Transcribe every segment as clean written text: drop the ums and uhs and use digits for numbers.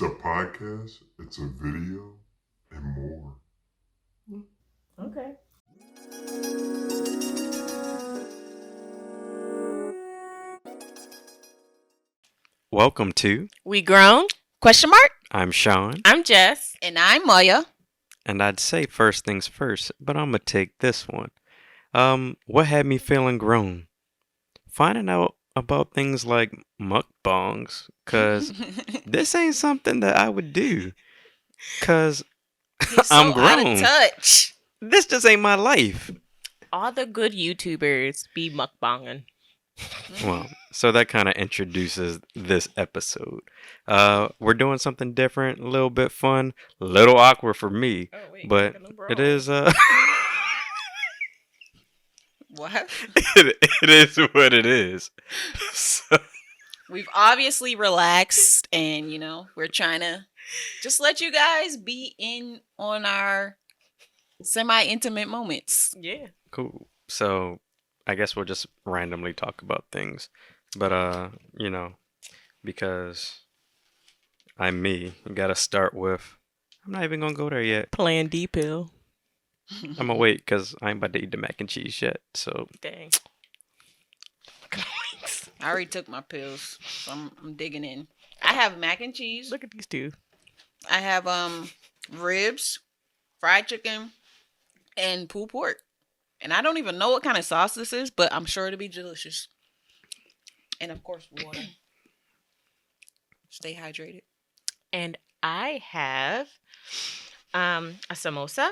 It's a podcast, it's a video, and more. Okay. Welcome to We Grwn? Question mark? I'm Shaun, I'm Jess. And I'm Moyo. and I'd say first things first, but I'm gonna take this one. What had me feeling grown? Finding out about things like mukbangs, cause this ain't something that I would do, cause He's so I'm out of grown. touch. This just ain't my life. All the good YouTubers be mukbanging. Well, so that kind of introduces this episode. We're doing something different, a little bit fun, a little awkward for me, but it is What? it is what it is. So, We've obviously relaxed and, we're trying to just let you guys be in on our semi-intimate moments. Yeah. cool. So I guess we'll just randomly talk about things. But because I'm me, you gotta start with I'm not even gonna go there yet. Plan D pill. I'm gonna wait because I ain't about to eat the mac and cheese yet. So Dang. I already took my pills, so I'm digging in. I have mac and cheese. Look at these two. I have ribs, fried chicken, and pulled pork. And I don't even know what kind of sauce this is, but I'm sure it'll be delicious. And of course, water. Stay hydrated. And I have a samosa.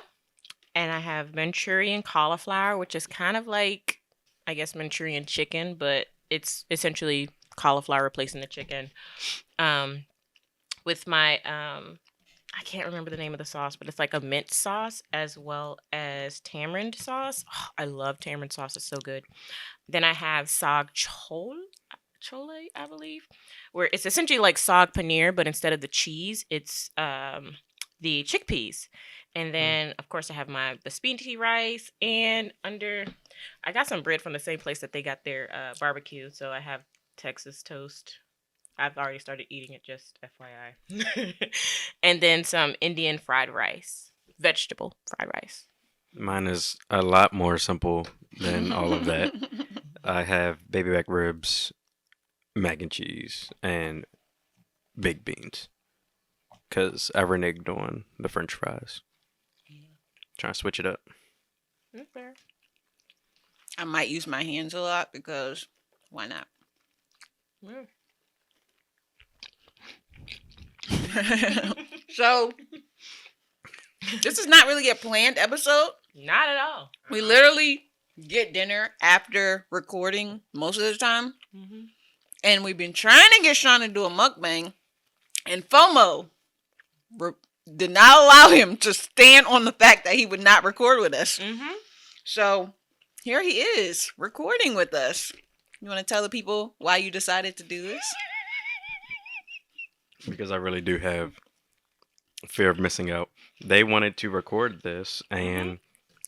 And I have Manchurian cauliflower, which is kind of like, I guess, Manchurian chicken, but it's essentially cauliflower replacing the chicken. With my, I can't remember the name of the sauce, but it's like a mint sauce as well as tamarind sauce. Oh, I love tamarind sauce. It's so good. Then I have sag chole, I believe, where it's essentially like sag paneer, but instead of the cheese, it's the chickpeas. And then, of course, I have my basmati rice, and I got some bread from the same place that they got their barbecue. So I have Texas toast. I've already started eating it, just FYI. And then some Indian fried rice, vegetable fried rice. mine is a lot more simple than all of that. I have baby back ribs, mac and cheese, and baked beans. Cause I reneged on the French fries. Trying to switch it up. That's fair. I might use my hands a lot because why not? Yeah. So, this is not really a planned episode. Not at all. We literally get dinner after recording most of the time. Mm-hmm. And we've been trying to get Shaun to do a mukbang. And FOMO did not allow him to stand on the fact that he would not record with us. Mm-hmm. So, here he is, recording with us. You want to tell the people why you decided to do this? Because I really do have fear of missing out. They wanted to record this and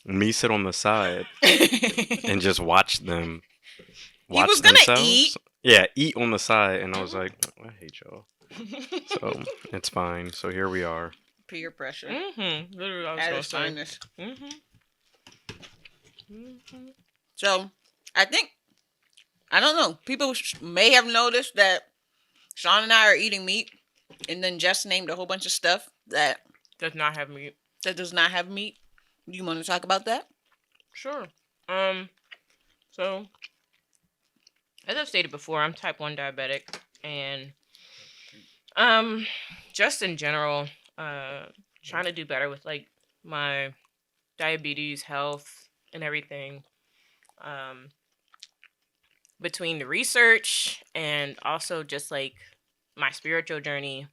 me sit on the side and just watch them He was gonna themselves. eat. Yeah, eat on the side, and I was like, I hate y'all. So it's fine. So here we are. Peer pressure. Mm-hmm. Literally, I was At gonna its say. finest. Mm-hmm. Mm-hmm. So, I don't know. People may have noticed that Shaun and I are eating meat, and then Jess named a whole bunch of stuff that Does not have meat. does not have meat. You want to talk about that? Sure. So, as I've stated before, I'm type 1 diabetic, and just in general, trying to do better with like my diabetes, health, and everything. Between the research and also just like my spiritual journey,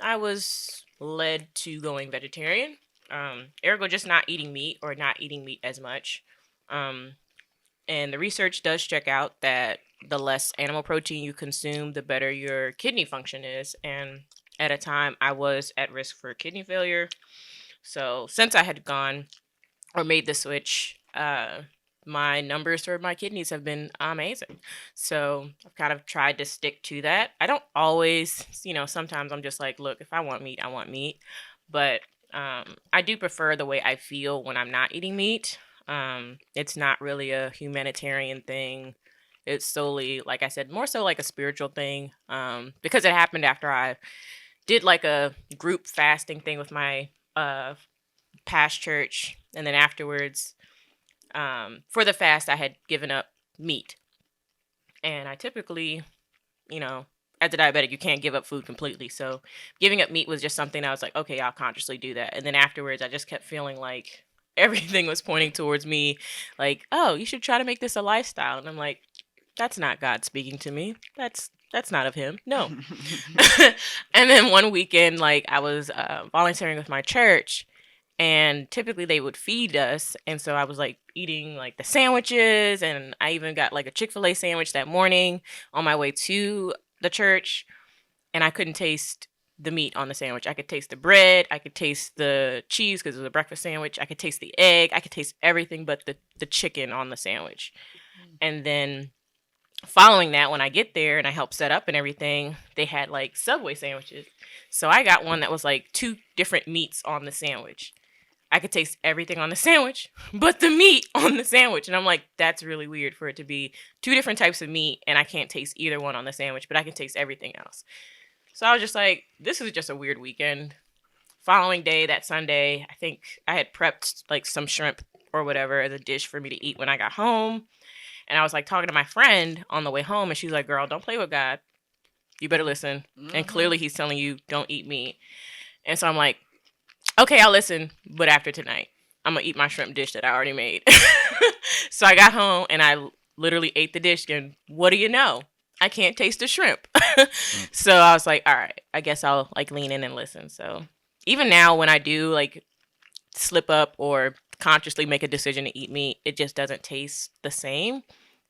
I was led to going vegetarian. Ergo, just not eating meat or not eating meat as much. And the research does check out that the less animal protein you consume, the better your kidney function is. And at a time, I was at risk for kidney failure. So since I had gone or made the switch, my numbers for my kidneys have been amazing. So I've kind of tried to stick to that. I don't always, sometimes I'm just like, look, if I want meat, I want meat. But I do prefer the way I feel when I'm not eating meat. It's not really a humanitarian thing. It's solely, like I said, more so like a spiritual thing. Because it happened after I did like a group fasting thing with my past church, and then afterwards, for the fast, I had given up meat, and I typically, as a diabetic, you can't give up food completely. So giving up meat was just something I was like, okay, I'll consciously do that. And then afterwards, I just kept feeling like everything was pointing towards me, like, oh, you should try to make this a lifestyle. And I'm like, that's not God speaking to me. That's not of him. No. And then one weekend, like I was volunteering with my church, and typically they would feed us, and so I was like eating like the sandwiches, and I even got like a Chick-fil-A sandwich that morning on my way to the church, and I couldn't taste the meat on the sandwich. I could taste the bread, I could taste the cheese because it was a breakfast sandwich, I could taste the egg, I could taste everything but the chicken on the sandwich. And then following that, when I get there and I help set up and everything, they had like Subway sandwiches. So I got one that was like 2 different meats on the sandwich. I could taste everything on the sandwich, but the meat on the sandwich. And I'm like, that's really weird for it to be 2 different types of meat, and I can't taste either one on the sandwich, but I can taste everything else. So I was just like, this is just a weird weekend. Following day, that Sunday, I think I had prepped like some shrimp or whatever as a dish for me to eat when I got home. And I was like talking to my friend on the way home, and she's like, girl, don't play with God. You better listen. Mm-hmm. And clearly he's telling you don't eat meat. And so I'm like, okay, I'll listen, but after tonight, I'm going to eat my shrimp dish that I already made. So I got home, and I literally ate the dish, and what do you know? I can't taste the shrimp. So I was like, all right, I guess I'll like lean in and listen. So even now when I do like slip up or consciously make a decision to eat meat, it just doesn't taste the same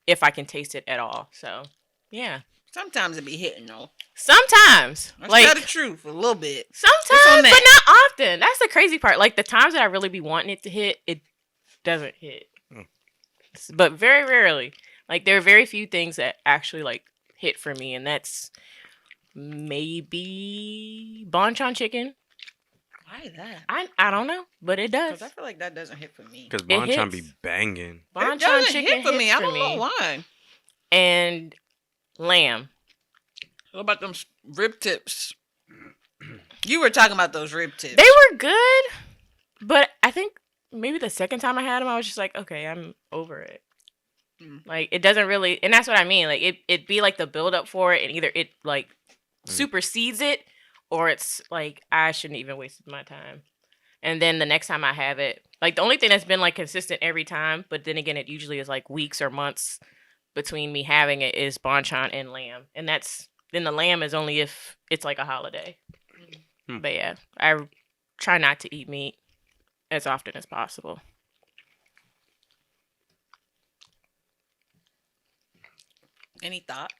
if I can taste it at all. So, yeah. Sometimes it be hitting though. Sometimes. That's like the truth, a little bit. Sometimes, but not often. That's the crazy part. Like the times that I really be wanting it to hit, it doesn't hit. But very rarely. Like there are very few things that actually like hit for me, and that's maybe bonchon chicken. Why is that? I don't know, but it does. Because I feel like that doesn't hit for me. Because bonchon be banging. Bonchon it doesn't chicken hit for me. I don't know why. And lamb. What about them rib tips? You were talking about those rib tips. They were good, but I think maybe the second time I had them, I was just like, okay, I'm over it. Like it doesn't really, and that's what I mean. Like it be like the build up for it, and either it like supersedes it, or it's like I shouldn't even waste my time. And then the next time I have it, like the only thing that's been like consistent every time, but then again, it usually is like weeks or months between me having it, is bonchon and lamb, and then the lamb is only if it's like a holiday. But yeah, I try not to eat meat as often as possible. Any thoughts?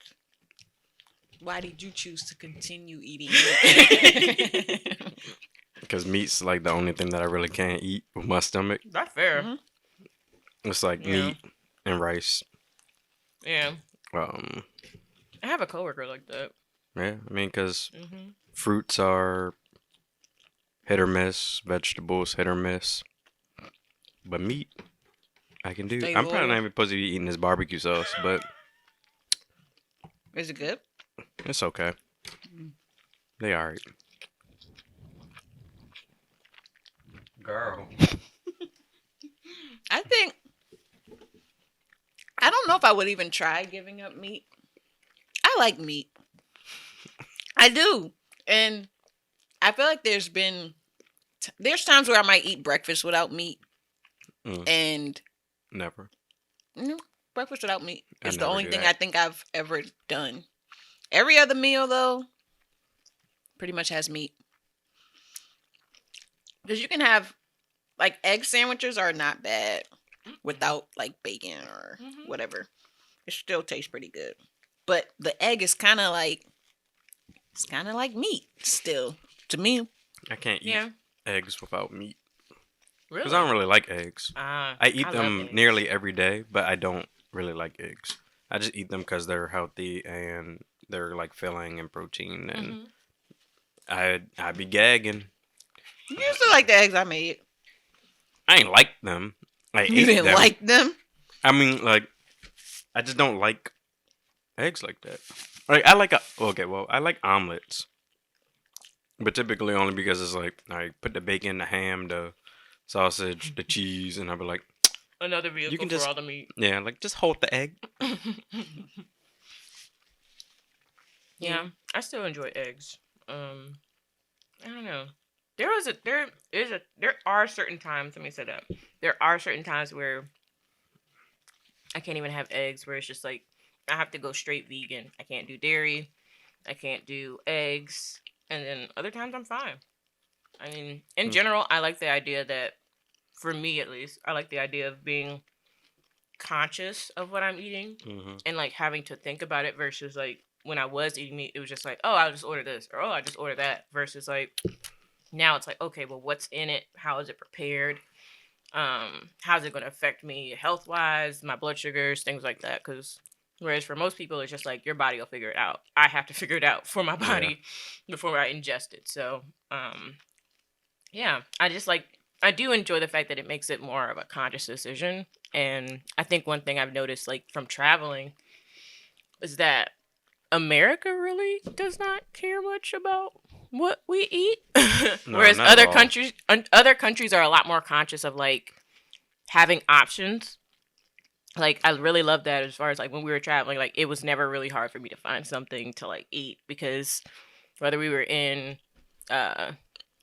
Why did you choose to continue eating meat? Because meat's like the only thing that I really can't eat with my stomach. That's fair. Mm-hmm. It's like meat and rice. Yeah. I have a coworker like that. Yeah, I mean, because fruits are hit or miss, vegetables hit or miss, but meat, I can do. I'm probably not even supposed to be eating this barbecue sauce, but is it good? It's okay. They alright. Girl. I don't know if I would even try giving up meat. I like meat. I do. And I feel like there's times where I might eat breakfast without meat. And never. Breakfast without meat is the only thing I think I've ever done. Every other meal, though, pretty much has meat. Because you can have, like, egg sandwiches are not bad without, like, bacon or whatever. It still tastes pretty good. But the egg is kind of like, it's kind of like meat still, to me. I can't eat eggs without meat. Because I don't really like eggs. I eat love them eggs. nearly every day, but I don't really like eggs. I just eat them because they're healthy and they're like filling and protein, and Mhm. I'd be gagging. You used to like the eggs I made. I ain't like them. I You ate didn't them. like them? I mean, like, I just don't like eggs like that. Like, I like I like omelets, but typically only because it's like I put the bacon, the ham, the sausage, the cheese, and I'll be like, Another you vehicle can for just all the meat. like just hold the egg. Yeah, I still enjoy eggs. I don't know. There are certain times. Let me say that there are certain times where I can't even have eggs. Where it's just like I have to go straight vegan. I can't do dairy. I can't do eggs. And then other times I'm fine. I mean, in general, I like the idea that, for me at least, I like the idea of being conscious of what I'm eating Mm-hmm. and like having to think about it versus like when I was eating meat, it was just like, oh, I'll just order this or oh, I just order that. Versus like now it's like, okay, well, what's in it? How is it prepared? How's it going to affect me health wise, my blood sugars, things like that? Because whereas for most people, it's just like your body will figure it out. I have to figure it out for my body before I ingest it. So, yeah, I do enjoy the fact that it makes it more of a conscious decision. And I think one thing I've noticed, like from traveling, is that America really does not care much about what we eat, No, whereas not at all. other countries are a lot more conscious of like having options. Like I really love that as far as like when we were traveling, like it was never really hard for me to find something to like eat because whether we were in uh,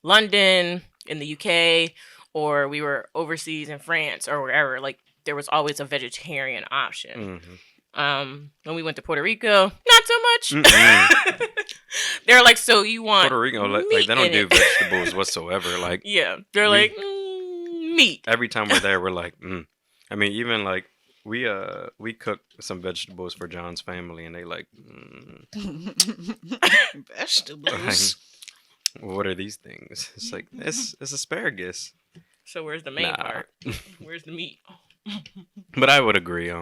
London, in the UK, or we were overseas in France or wherever, like there was always a vegetarian option. Mm-hmm. When we went to Puerto Rico, not so much. Mm-mm. They're like, so you want Puerto Rico, like meat they don't in do it. vegetables whatsoever. Like Yeah, they're we- like meat. every time we're there, we're like, I mean, even like we cooked some vegetables for John's family, and they like, Vegetables. what are these things? It's like it's asparagus. So where's the main Nah. part? Where's the meat? But I would agree.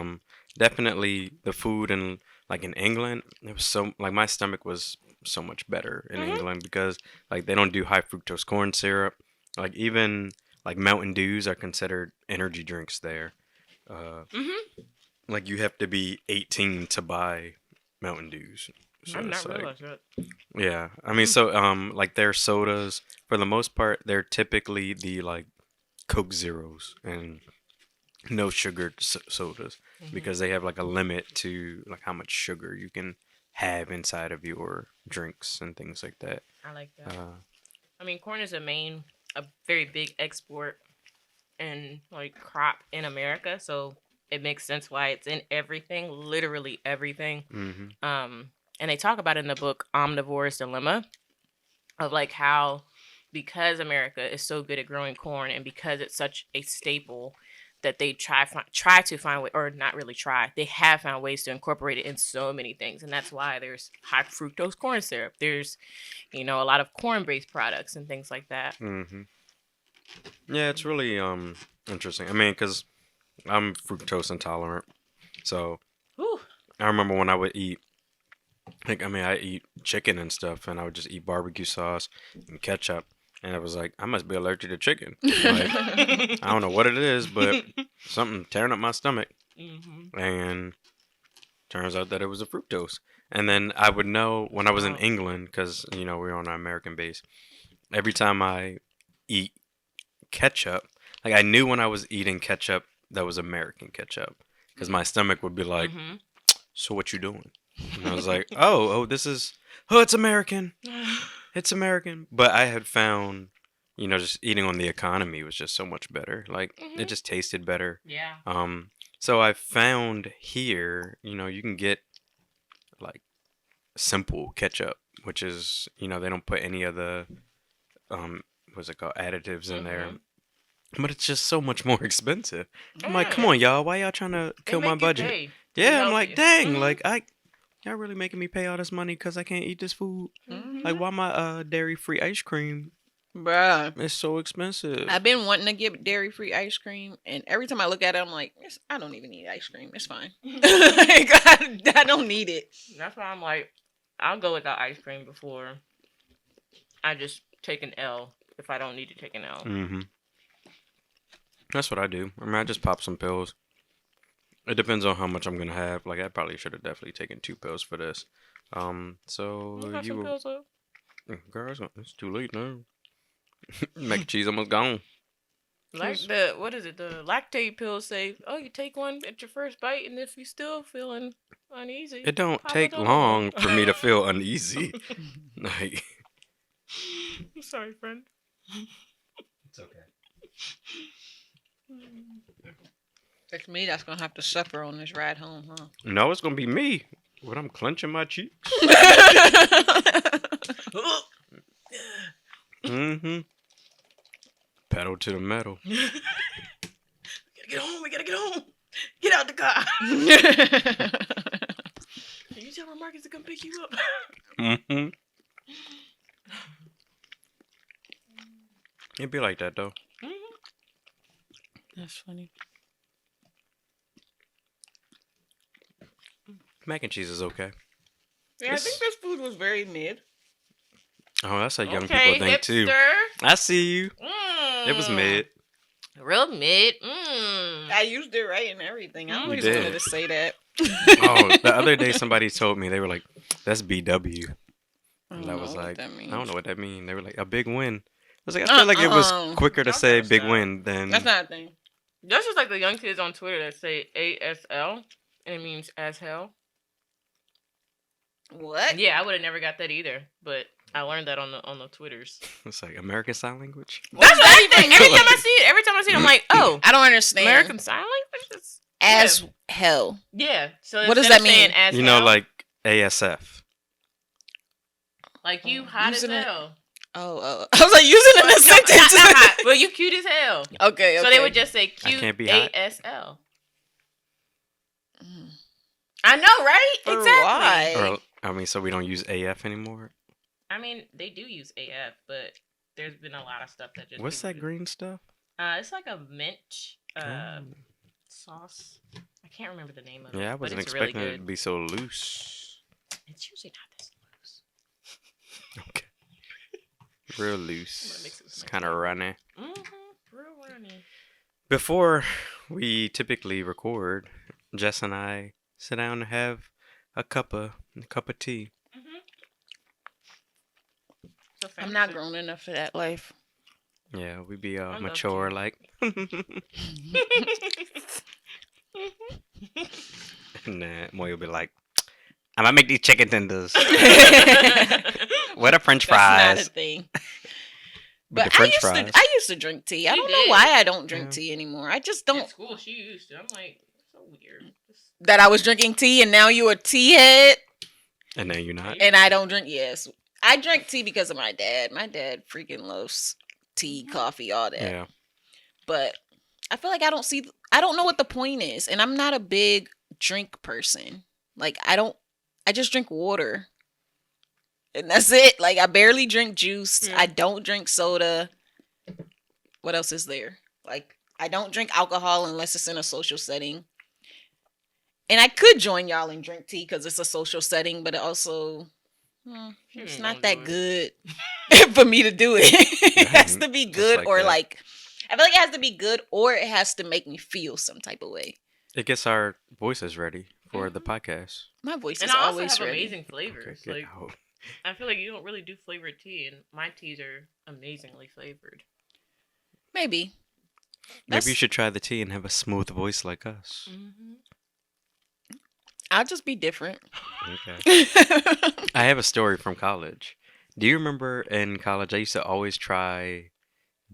Definitely the food in like in England, it was so like my stomach was so much better in Mhm. England because like they don't do high fructose corn syrup. Like even like Mountain Dews are considered energy drinks there. Mm-hmm. Like you have to be 18 to buy Mountain Dews. So I've it's not like, realized that. yeah. I mean, so like their sodas for the most part, they're typically the like Coke Zeros and no sugar sodas Mhm. because they have like a limit to like how much sugar you can have inside of your drinks and things like that. I like that. I mean, corn is a very big export and like crop in America, so it makes sense why it's in everything, literally everything. Mm-hmm. And they talk about it in the book Omnivore's Dilemma of like how because America is so good at growing corn and because it's such a staple that they try to find way, or not really try, they have found ways to incorporate it in so many things, and that's why there's high fructose corn syrup. There's a lot of corn-based products and things like that. Mm-hmm. Yeah, it's really interesting. I mean, because I'm fructose intolerant, so Whew. I remember when I would eat, like, I mean, I eat chicken and stuff, and I would just eat barbecue sauce and ketchup, and it was like I must be allergic to chicken. Like, I don't know what it is, but something tearing up my stomach, Mm-hmm. and turns out that it was a fructose. And then I would know when I was in Wow. England, because we were on an American base. Every time I eat ketchup, like I knew when I was eating ketchup that was American ketchup, because my stomach would be like, Mm-hmm. "So what you doing?" And I was like, "Oh, it's American, it's American." But I had found, just eating on the economy was just so much better. Like Mhm. it just tasted better. Yeah. So I found here, you can get like simple ketchup, which is, they don't put any of the what's it called, additives in there. But it's just so much more expensive. I'm like, come on, y'all, why y'all trying to kill my budget? Yeah, I'm like, dang, like y'all really making me pay all this money because I can't eat this food. Mhm. Like, why my dairy free ice cream Bruh. It's so expensive. I've been wanting to get dairy-free ice cream, and every time I look at it, I'm like, I don't even need ice cream. It's fine. Like, I don't need it. That's why I'm like, I'll go without ice cream before I just take an L if I don't need to take an L. Mm-hmm. That's what I do. I mean, I just pop some pills. It depends on how much I'm gonna have. Like, I probably should have definitely taken 2 pills for this. So We'll have you some were, pills up. girl, it's too late now. Mac and cheese almost gone. Like the what is it? The lactate pills say, oh, you take one at your first bite, and if you're still feeling uneasy, It don't pop take another one. long for me to feel uneasy. Like, I'm sorry, friend. it's okay. It's me that's gonna have to suffer on this ride home, huh? No, it's gonna be me when I'm clenching my cheeks. Mm-hmm. Pedal to the metal. We gotta get home. We gotta get home. Get out the car. Can you tell Marcus to come pick you up? Mm-hmm. It'd be like that though. That's funny. Mac and cheese is okay. Yeah, I think this food was very mid. Oh, that's a young Okay, people thing too. hipster. I see you. It was Mm. mid. Real mid. Mm. I used it right and everything. I You always did. wanted to say that. Oh, the other day somebody told me, they were like, "That's BW." And I was know what like, that I don't means. know what that means. They were like, "A big win." I was like, I feel like it was quicker to Y'all say gotta big stop. win than. That's not a thing. That's just like the young kids on Twitter that say ASL, and it means as hell. What? Yeah, I would have never got that either, but I learned that on the Twitters. It's like American Sign Language. That's what I think. Every time I see it, I'm like, oh, I don't understand. American Sign Language? As hell. Yeah. So What does instead that of saying mean? As You know, hell, like ASF. like you hot as using it- hell. Oh. I was like using it in a Not sentence. hot, well, you cute as hell. Okay. So they would just say I cute can't be hot. ASL. Mm. I know, right? For Exactly. why? Or, I mean, so we don't use AF anymore. I mean, they do use AF, but there's been a lot of stuff that just. What's people that do. green stuff? It's like a mint Oh. sauce. I can't remember the name of it. Yeah, I but wasn't it's really expecting it to good. be so loose. It's usually not this loose. Okay. Real I'm gonna loose. mix it with It's my kind of runny. Real runny. Before we typically record, Jess and I sit down and have a cup of tea. So I'm not fancy. grown enough for that life. Yeah, we be love mature tea. like. And Moyo be like, I'm gonna make these chicken tenders. What are French That's not fries? a thing. With the But French fries. I used to drink tea. I You don't know did. why I don't drink Yeah. tea anymore. I just In don't. school, she used to. I'm like, so weird. That I was drinking tea and now you a tea head And then you're not. and I don't drink. Yes, I drink tea because of my dad. My dad freaking loves tea, coffee, all that. Yeah. But I feel like I don't know what the point is, and I'm not a big drink person. Like I just drink water. And that's it. Like I barely drink juice. Yeah. I don't drink soda. What else is there? Like I don't drink alcohol unless it's in a social setting. And I could join y'all and drink tea because it's a social setting, but it also it's ain't not gonna that do good for me to do it. It has to be Just good like or that. like I feel like it has to be good or it has to make me feel some type of way. It gets our voices ready for the Mm-hmm. podcast. My voice And is I also always have ready. amazing flavors. Okay, get Like out. I feel like you don't really do flavored tea, and my teas are amazingly flavored. Maybe. Maybe you should try the tea and have a smooth voice like us. Mm-hmm. I'll just be different. Okay. I have a story from college. Do you remember in college I used to always try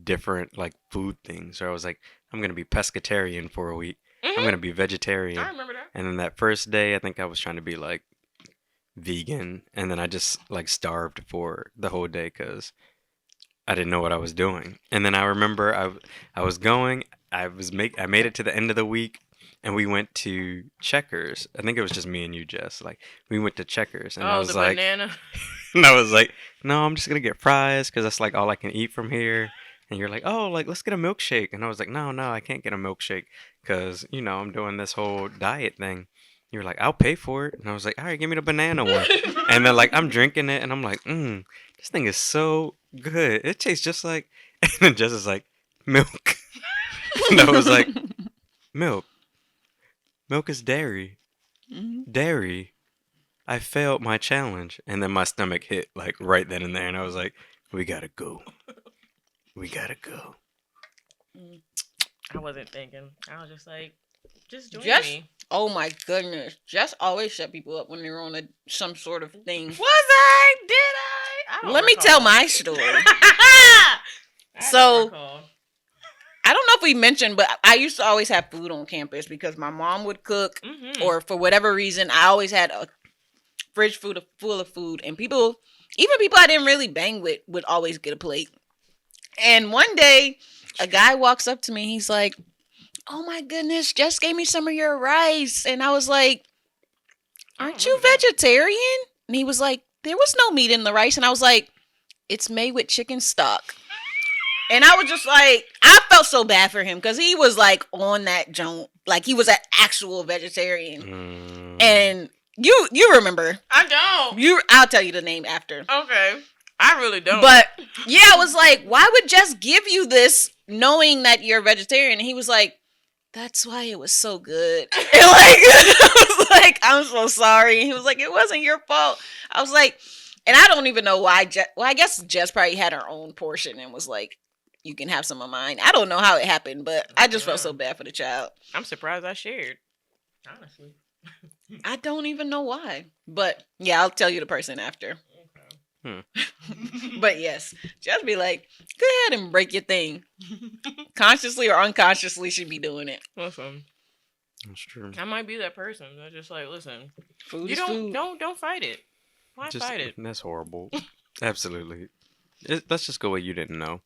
different like food things. Or I was like, I'm gonna be pescatarian for a week. I'm gonna be vegetarian. I remember that. And then that first day I think I was trying to be like vegan, and then I just like starved for the whole day because I didn't know what I was doing. And then I remember I was going, I made it to the end of the week, and we went to Checkers. I think it was just me and you, Jess. Like we went to Checkers, and I Oh, was the like, banana. And I was like, no, I'm just gonna get fries because that's like all I can eat from here. And you're like, oh, like let's get a milkshake. And I was like, no, I can't get a milkshake because I'm doing this whole diet thing. You were like, I'll pay for it. And I was like, all right, give me the banana one. And then like I'm drinking it and I'm like, this thing is so good. It tastes just like. And then Jess is like, milk. And I was like, milk. Milk is dairy. Dairy. I failed my challenge. And then my stomach hit like right then and there. And I was like, we gotta go. We gotta go. I wasn't thinking. I was just like, just join Jess, me. oh my goodness. Jess always shut people up when they're on some sort of thing. Was I? Did I? don't Let me recall. tell my story. I So- don't recall. I don't know if we mentioned, but I used to always have food on campus because my mom would cook, Mhm. or for whatever reason, I always had a fridge full of food. And people, even people I didn't really bang with, would always get a plate. And one day, a guy walks up to me. He's like, "Oh my goodness, Jess gave me some of your rice." And I was like, "Aren't you vegetarian?" And he was like, "There was no meat in the rice." And I was like, "It's made with chicken stock." And I was just like, I felt so bad for him because he was like on that joint, like he was an actual vegetarian. And you remember? I don't. I'll tell you the name after. Okay. I really don't. But yeah, I was like, why would Jess give you this knowing that you're a vegetarian? And he was like, that's why it was so good. And like, I was like, I'm so sorry. And he was like, it wasn't your fault. I was like, and I don't even know why. I guess Jess probably had her own portion and was like, you can have some of mine. I don't know how it happened, but I just felt so bad for the child. I'm surprised I shared. Honestly. I don't even know why. But yeah, I'll tell you the person after. But yes, just be like, go ahead and break your thing. Consciously or unconsciously should be doing it. Listen, That's true. I might be that person. I just like, listen, Food you is food. don't fight it. Why Just, fight it? That's horrible. Absolutely. Let's just go with you didn't know.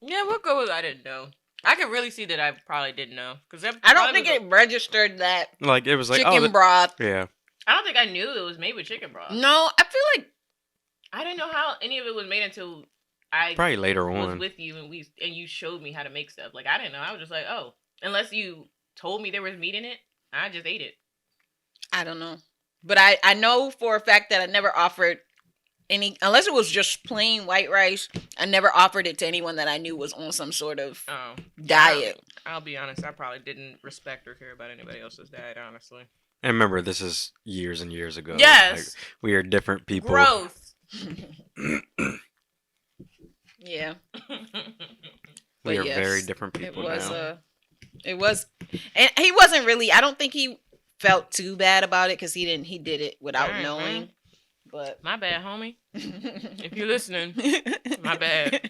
Yeah, we'll go with I didn't know. I could really see that I probably didn't know because I don't think it registered that Like it was like chicken broth. yeah. I don't think I knew it was made with chicken broth. No, I feel like I didn't know how any of it was made until I Probably later was on. with you and you showed me how to make stuff. Like I didn't know. I was just like, oh, unless you told me there was meat in it, I just ate it. I don't know. But I know for a fact that I never offered any, unless it was just plain white rice, I never offered it to anyone that I knew was on some sort of Oh, diet. I'll be honest. I probably didn't respect or care about anybody else's diet. Honestly. And remember, this is years and years ago. Yes. Like, we are different people. Growth. Yeah. We But are yes, very different It people was now. it was, and he wasn't really, I don't think he felt too bad about it because he did it without Mhm. knowing. But My bad, homie. If you're listening, my bad.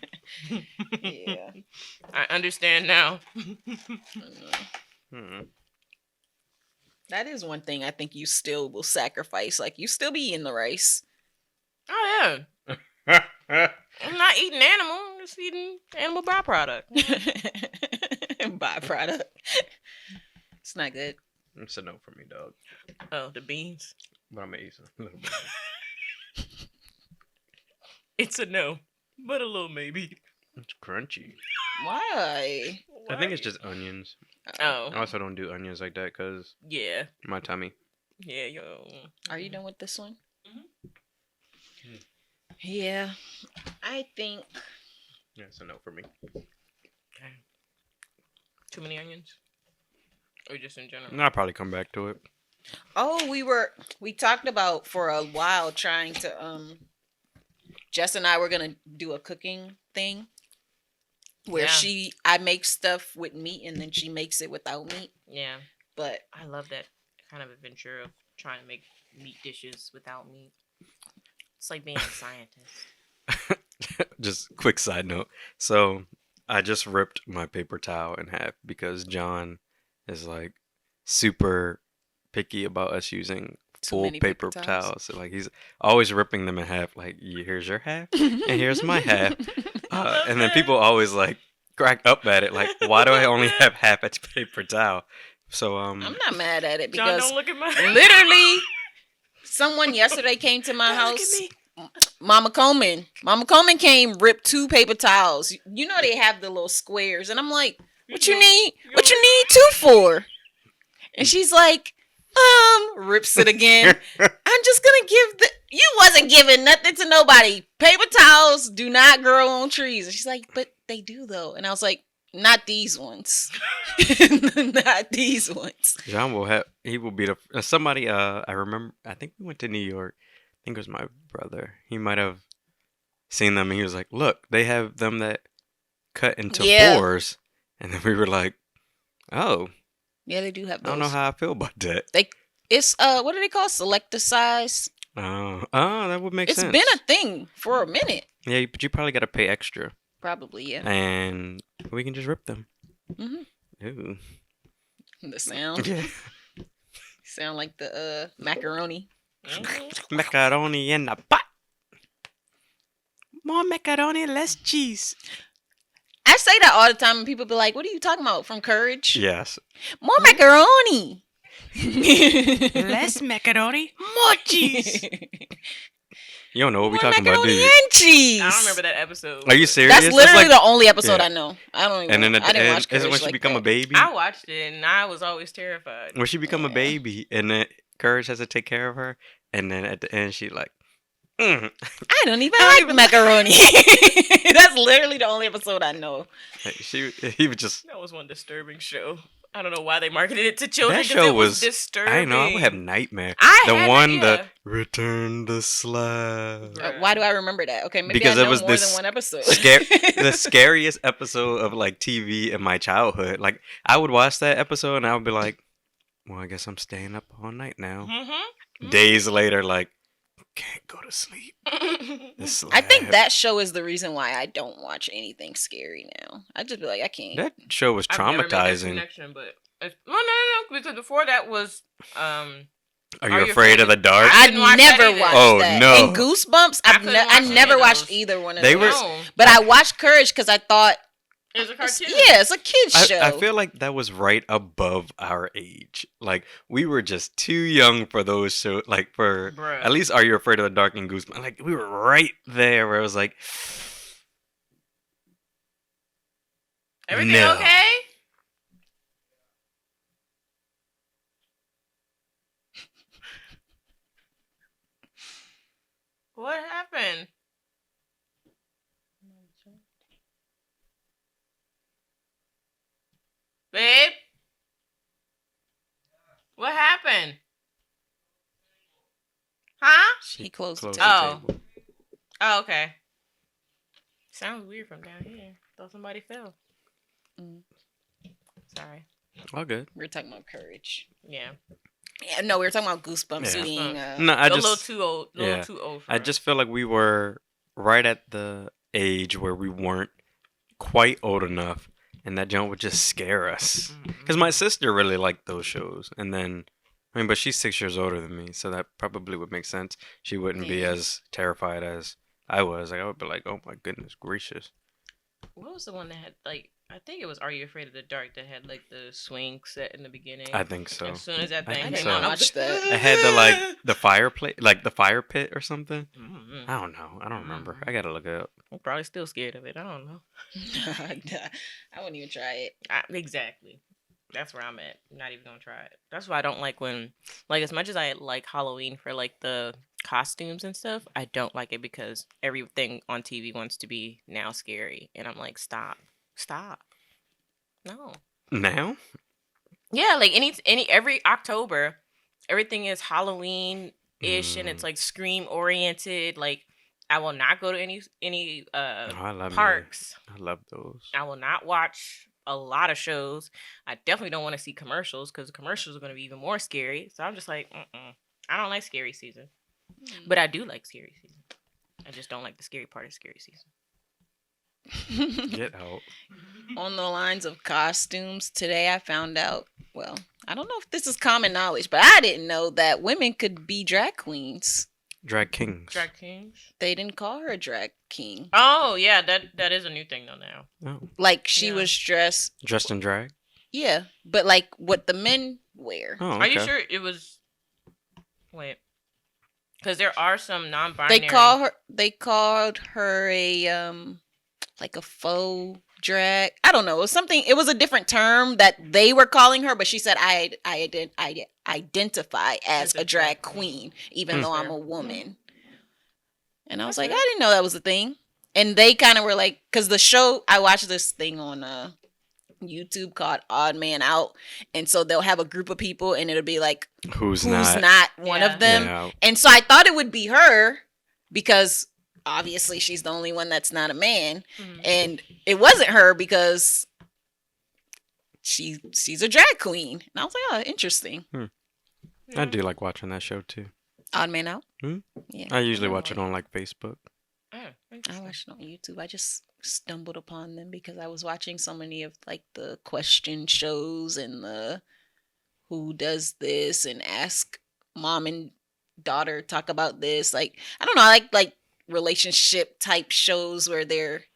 Yeah. I understand now. Hmm. That is one thing I think you still will sacrifice. Like, you still be eating the rice. Oh yeah. I'm not eating animal. I'm just eating animal byproduct. Byproduct. It's not good. It's a no for me, dog. Oh, the beans. But I'm gonna eat some. A little bit. It's a no, but a little maybe. It's crunchy. Why? I think it's just onions. Oh, I also don't do onions like that because yeah, my tummy. yeah, yo. Are you done with this one? Mhm. Yeah. I think. Yeah, it's a no for me. Okay. Too many onions, or just in general? And I'll probably come back to it. Oh, we talked about for a while trying to Jess and I were gonna do a cooking thing where Yeah. I make stuff with meat and then she makes it without meat. Yeah, But I love that kind of adventure of trying to make meat dishes without meat. It's like being a scientist. Just quick side note. So I just ripped my paper towel in half because John is like super picky about us using full many paper paper towels. towels. So, like he's always ripping them in half. Like here's your half and here's my half. And then people always like crack up at it. Like why do I only have half a paper towel? So I'm not mad at it John, because don't look at my. literally someone yesterday came to my Don't look house at me. Mama Coleman came, ripped 2 paper towels. You know they have the little squares, and I'm like, what you need? What you need 2 for? And she's like, rips it again. I'm just gonna give you wasn't giving nothing to nobody. Paper towels do not grow on trees. And she's like, but they do though. And I was like, not these ones. Not these ones. John he will be somebody, I remember, I think we went to New York. I think it was my brother. He might have seen them and he was like, look, they have them that cut into 4s. And then we were like, oh. Yeah, they do have those. I don't know how I feel about that. It's what do they call selector size? Oh, that would make sense. It's been a thing for a minute. Yeah, but you probably got to pay extra. Probably, yeah. And we can just rip them. Mm-hmm. Ooh. The sound. Yeah. Sound like the macaroni. Macaroni in the pot. More macaroni, less cheese. I say that all the time, and people be like, "What are you talking about?" From Courage? Yes. More macaroni. Less macaroni, more cheese. You don't know what we're More talking about, do macaroni you? and cheese. I don't remember that episode. Are you serious? That's literally like, the only episode I know. I don't even. And then at I the didn't end, watch Courage is it when she like become that. a baby? I watched it and I was always terrified. When she become a baby, and then Courage has to take care of her, and then at the end she like, I don't even like macaroni. That's literally the only episode I know. He was just. That was one disturbing show. I don't know why they marketed it to children. That show it was was disturbing. I know. I would have nightmare. The Return the Slab. Why do I remember that? Okay, maybe because I know it was more this than one episode. the scariest episode of like TV in my childhood. Like I would watch that episode and I would be like, "Well, I guess I'm staying up all night now." Mm-hmm. Days later, like, can't go to sleep. I think that show is the reason why I don't watch anything scary now. I just be like, I can't. That show was I've never made that traumatizing. connection, but no, because before that was Are you afraid of the dark? I didn't watch never that either. watched Oh, that. no. And Goosebumps, I I couldn't watch any never of watched those. either one of They those. were- No, But I watched Courage because I thought, it was a cartoon. yeah, it's a kid's show. I feel like that was right above our age. Like we were just too young for those shows. Like for Bruh. at least Are You Afraid of the Dark and Goosebumps? Like we were right there where it was like, Everything No. okay? What happened? Babe? What happened? Huh? He closed the close table. Oh. the table. Oh, okay. Sounds weird from down here. Thought somebody fell. Mm. Sorry. All good. We were talking about Courage. Yeah. Yeah, no, we were talking about Goosebumps Yeah. being. No, I a little just too old. A little yeah. too old for I us. just feel like we were right at the age where we weren't quite old enough, and that jump would just scare us. Because my sister really liked those shows, and then I mean, but she's 6 years older than me, so that probably would make sense. She wouldn't be Yeah. as terrified as I was. Like I would be like, oh my goodness gracious. What was the one that had like? I think it was Are You Afraid of the Dark that had like the swing set in the beginning. I think so. As soon as that I thing think came so. out, I was Watch that. It had the fireplace, like the fire pit or something. Mm-hmm. I don't know. I don't remember. I gotta look it up. I'm probably still scared of it. I don't know. I wouldn't even try it. Exactly. That's where I'm at. I'm not even gonna try it. That's why I don't like when, like, as much as I like Halloween for like the costumes and stuff, I don't like it because everything on TV wants to be now scary, and I'm like, stop. No. Now? Yeah, like every October, everything is Halloween ish, and it's like Scream oriented. Like, I will not go to any I love parks. I love those. I will not watch a lot of shows. I definitely don't want to see commercials because commercials are going to be even more scary. So I'm just like, I don't like scary season, but I do like scary season. I just don't like the scary part of scary season. Get out. On the lines of costumes, today I found out, well, I don't know if this is common knowledge, but I didn't know that women could be drag queens. Drag kings. Drag kings. They didn't call her a drag king. Oh yeah, that is a new thing though now. Oh. Like she Yeah. was dressed, Dressed in drag? yeah, but like what the men wear. Oh, okay. Are you sure it was? Wait, Because there are some non-binary. They called her a like a faux drag. I don't know. It was something. It was a different term that they were calling her, but she said I identify as a drag queen, even though I'm a woman. And I was like, I didn't know that was a thing. And they kind of were like, because the show, I watched this thing on YouTube called Odd Man Out, and so they'll have a group of people, and it'll be like, who's not one of them. Yeah. And so I thought it would be her because obviously she's the only one that's not a man, and it wasn't her because she's a drag queen. And I was like, oh, interesting. I do like watching that show too. Odd Man Out. Yeah, I usually watch it on like Facebook. I watched it on YouTube. I just stumbled upon them because I was watching so many of like the question shows and the who does this and ask mom and daughter talk about this. Like, I don't know, I like relationship type shows where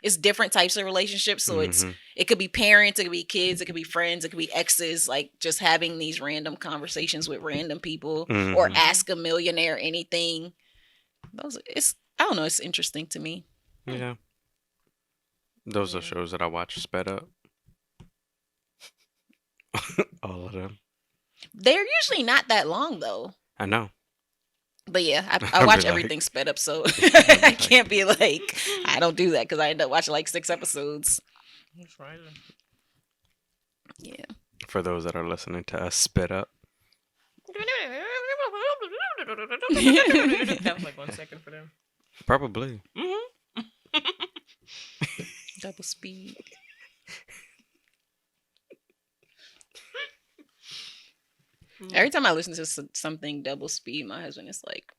it's different types of relationships. So it could be parents, it could be kids, it could be friends, it could be exes, like just having these random conversations with random people or ask a millionaire anything. I don't know, it's interesting to me. Yeah. Those are shows that I watch sped up. All of them. They're usually not that long though. I know. But yeah, I watch everything sped up, so I can't be like, I don't do that because I end up watching like 6 episodes. That's right. Yeah. For those that are listening to us sped up. That was like 1 second for them. Probably. Double speed. Every time I listen to something double speed, my husband is like,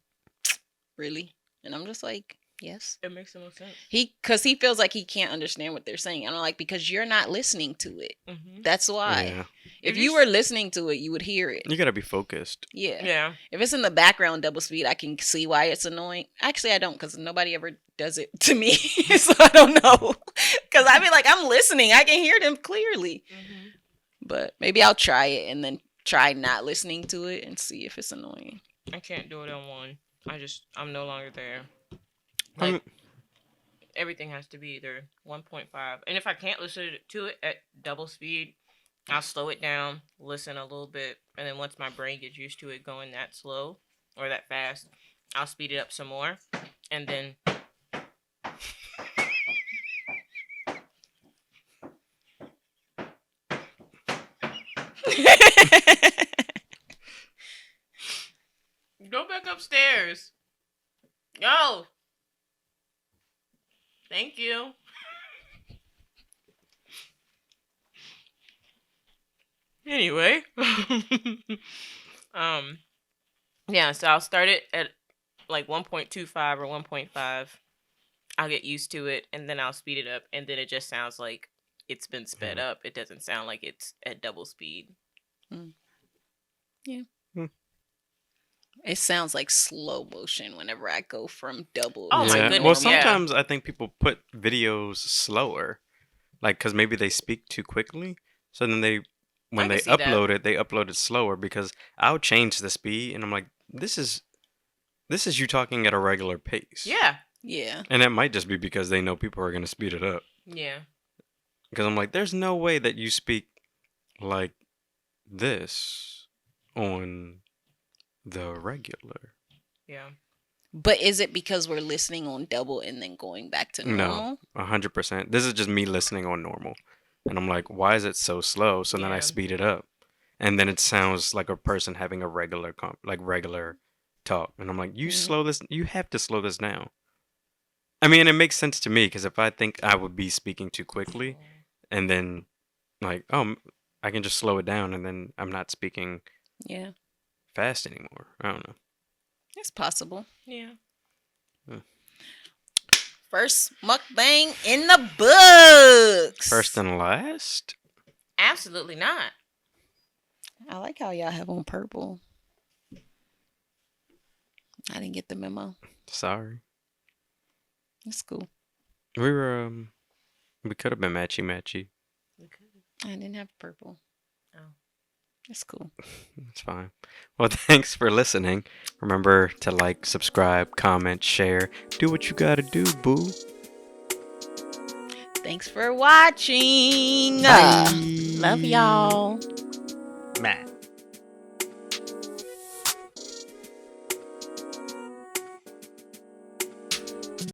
really? And I'm just like, yes. It makes no sense. Because he feels like he can't understand what they're saying. And I'm like, because you're not listening to it. That's why. Yeah. If you were listening to it, you would hear it. You gotta be focused. Yeah. If it's in the background double speed, I can see why it's annoying. Actually, I don't, because nobody ever does it to me. So I don't know. Because I be like, I'm listening. I can hear them clearly. But maybe I'll try it and then try not listening to it and see if it's annoying. I can't do it on one. I'm no longer there. Like, everything has to be either 1.5. And if I can't listen to it at double speed, I'll slow it down, listen a little bit, and then once my brain gets used to it going that slow or that fast, I'll speed it up some more, and then go back upstairs. Go. Thank you. Anyway, yeah, so I'll start it at like 1.25 or 1.5. I'll get used to it, and then I'll speed it up, and then it just sounds like it's been sped up. It doesn't sound like it's at double speed. Yeah. It sounds like slow motion whenever I go from double. Oh my goodness! Well, sometimes I think people put videos slower, like because maybe they speak too quickly. So then when they upload it slower because I'll change the speed and I'm like, this is you talking at a regular pace. Yeah. Yeah. And it might just be because they know people are gonna speed it up. Yeah. Because I'm like, there's no way that you speak like this on the regular. Yeah. But is it because we're listening on double and then going back to normal? No, 100%. This is just me listening on normal. And I'm like, why is it so slow? So then I speed it up. And then it sounds like a person having a regular talk. And I'm like, you have to slow this down. I mean, it makes sense to me because if I think I would be speaking too quickly and then like, oh, I can just slow it down and then I'm not speaking fast anymore. I don't know. It's possible. Yeah. First mukbang in the books. First and last? Absolutely not. I like how y'all have on purple. I didn't get the memo. Sorry. It's cool. We could have been matchy. We could. I didn't have purple. Oh. It's cool. It's fine. Well, thanks for listening. Remember to like, subscribe, comment, share. Do what you gotta do, boo. Thanks for watching. Love y'all. Matt.